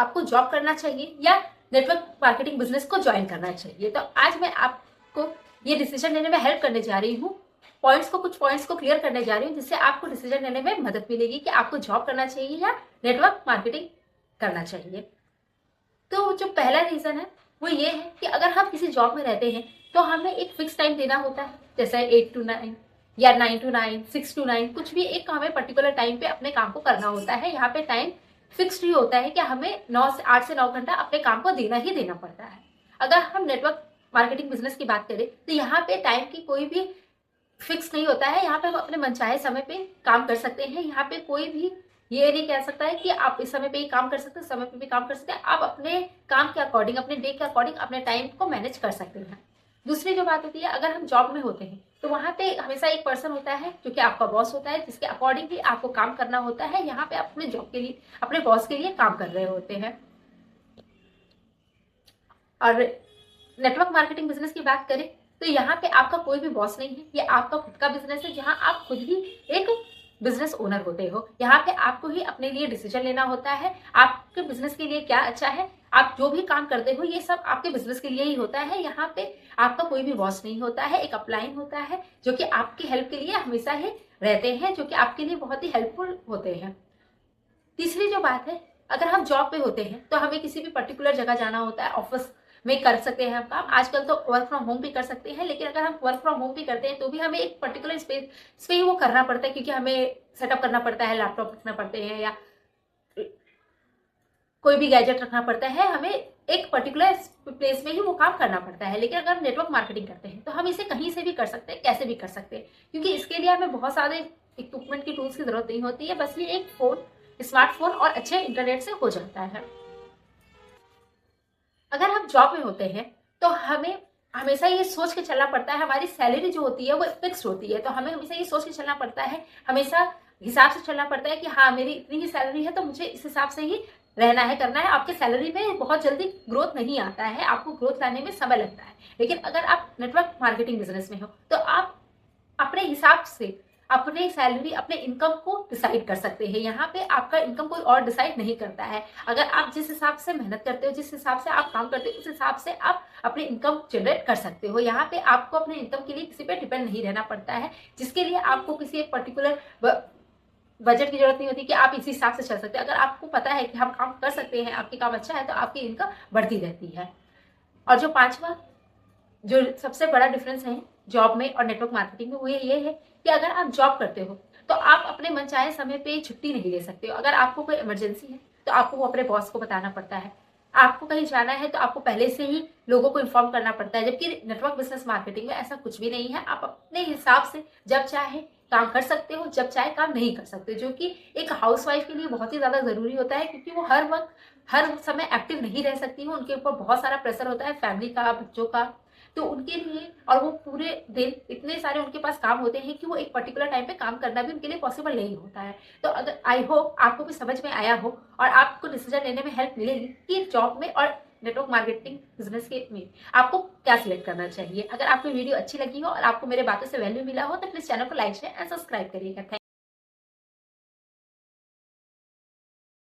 आपको जॉब करना चाहिए या नेटवर्क मार्केटिंग बिजनेस को ज्वाइन करना चाहिए। तो आज मैं आपको ये डिसीजन लेने में हेल्प करने जा रही हूँ, कुछ पॉइंट्स को क्लियर करने जा रही हूँ, जिससे आपको डिसीजन लेने में मदद मिलेगी कि आपको जॉब करना चाहिए या नेटवर्क मार्केटिंग करना चाहिए। तो जो पहला रीजन है वो ये है कि अगर हम किसी जॉब में रहते हैं तो हमें एक फिक्स टाइम देना होता है, जैसे 8 to 9 या 9 to 9, 6 to 9, कुछ भी एक हमें पर्टिकुलर टाइम पे अपने काम को करना होता है। यहाँ पे टाइम फिक्स्ड ही होता है कि हमें 8 से 9 घंटा अपने काम को देना ही देना पड़ता है। अगर हम नेटवर्क मार्केटिंग बिजनेस की बात करें तो यहाँ पे टाइम की कोई भी फिक्स नहीं होता है। यहाँ पे हम अपने मनचाहे समय पे काम कर सकते हैं। यहाँ पे कोई भी ये नहीं कह सकता है कि आप इस समय पे ही काम कर सकते हैं, समय पे भी काम कर सकते हैं। आप अपने काम के अकॉर्डिंग, अपने डे के अकॉर्डिंग अपने टाइम को मैनेज कर सकते हैं। दूसरी जो बात होती है, अगर हम जॉब में होते हैं तो वहां पे हमेशा एक पर्सन होता है जो कि आपका बॉस होता है, जिसके अकॉर्डिंग ही आपको काम करना होता है। यहाँ पे आप अपने जॉब के लिए, अपने बॉस के लिए काम कर रहे होते हैं। और नेटवर्क मार्केटिंग बिजनेस की बात करें तो यहाँ पे आपका कोई भी बॉस नहीं है, ये आपका खुद का बिजनेस है, जहाँ आप खुद ही एक बिजनेस ओनर होते हो। यहाँ पे आपको ही अपने लिए डिसीजन लेना होता है, आपके बिजनेस के लिए क्या अच्छा है। आप जो भी काम करते हो ये सब आपके बिजनेस के लिए ही होता है। यहाँ पे आपका कोई भी बॉस नहीं होता है, एक अपलाइन होता है जो कि आपकी हेल्प के लिए हमेशा ही रहते हैं, जो कि आपके लिए बहुत ही हेल्पफुल होते हैं। तीसरी जो बात है, अगर हम जॉब पे होते हैं तो हमें किसी भी पर्टिकुलर जगह जाना होता है, ऑफिस में कर सकते हैं हम काम। आजकल तो वर्क फ्रॉम होम भी कर सकते हैं, लेकिन अगर हम वर्क फ्रॉम होम भी करते हैं तो भी हमें एक पर्टिकुलर स्पेस पे ही वो करना पड़ता है, क्योंकि हमें सेटअप करना पड़ता है, लैपटॉप रखना पड़ते हैं या कोई भी गैजेट रखना पड़ता है। हमें एक पर्टिकुलर प्लेस में ही वो काम करना पड़ता है। लेकिन अगर नेटवर्क मार्केटिंग करते हैं तो हम इसे कहीं से भी कर सकते हैं, कैसे भी कर सकते हैं, क्योंकि इसके लिए हमें बहुत सारे इक्विपमेंट की, टूल्स की जरूरत नहीं होती है। बस ये एक फोन, स्मार्टफोन और अच्छे इंटरनेट से हो जाता है। अगर हम जॉब में होते हैं तो हमें हमेशा ये सोच के चलना पड़ता है, हमारी सैलरी जो होती है वो फिक्स्ड होती है, तो हमें हमेशा ये सोच के चलना पड़ता है, हमेशा हिसाब से चलना पड़ता है कि हाँ मेरी इतनी ही सैलरी है तो मुझे इस हिसाब से ही रहना है, करना है। आपके सैलरी में बहुत जल्दी ग्रोथ नहीं आता है, आपको ग्रोथ लाने में समय लगता है। लेकिन अगर आप नेटवर्क मार्केटिंग बिजनेस में हो तो आप अपने हिसाब से अपने सैलरी, अपने इनकम को डिसाइड कर सकते हैं। यहाँ पे आपका इनकम कोई और डिसाइड नहीं करता है। अगर आप जिस हिसाब से मेहनत करते हो, जिस हिसाब से आप काम करते हो, उस हिसाब से आप अपने इनकम जनरेट कर सकते हो। यहाँ पे आपको अपने इनकम के लिए किसी पे डिपेंड नहीं रहना पड़ता है, जिसके लिए आपको किसी एक पर्टिकुलर बजट की जरूरत नहीं होती कि आप इसी हिसाब से चल सकते हैं। अगर आपको पता है कि हम काम कर सकते हैं, आपकी काम अच्छा है, तो आपकी इनकम बढ़ती रहती है। और जो पांचवा, जो सबसे बड़ा डिफरेंस है जॉब में और नेटवर्क मार्केटिंग में, वो ये है कि अगर आप जॉब करते हो तो आप अपने मनचाहे समय पे छुट्टी नहीं ले सकते हो। अगर आपको कोई इमरजेंसी है तो आपको वो अपने बॉस को बताना पड़ता है। आपको कहीं जाना है तो आपको पहले से ही लोगों को इन्फॉर्म करना पड़ता है, जबकि नेटवर्क बिजनेस मार्केटिंग में ऐसा कुछ भी नहीं है। आप अपने हिसाब से जब चाहे काम कर सकते हो, जब चाहे काम नहीं कर सकते, जो कि एक हाउसवाइफ के लिए बहुत ही ज्यादा जरूरी होता है, क्योंकि वो हर वक्त, हर समय एक्टिव नहीं रह सकती है। उनके ऊपर बहुत सारा प्रेशर होता है, फैमिली का, बच्चों का, तो उनके लिए, और वो पूरे दिन इतने सारे उनके पास काम होते हैं कि वो एक पर्टिकुलर टाइम पे काम करना भी उनके लिए पॉसिबल नहीं होता है। तो अगर, आई होप आपको भी समझ में आया हो और आपको डिसीजन लेने में हेल्प मिलेगी कि जॉब में और नेटवर्क मार्केटिंग बिजनेस के में आपको क्या सिलेक्ट करना चाहिए। अगर आपको वीडियो अच्छी लगी हो और आपको मेरे बातों से वैल्यू मिला हो तो प्लीज चैनल को लाइक शेयर एंड सब्सक्राइब करिएगा।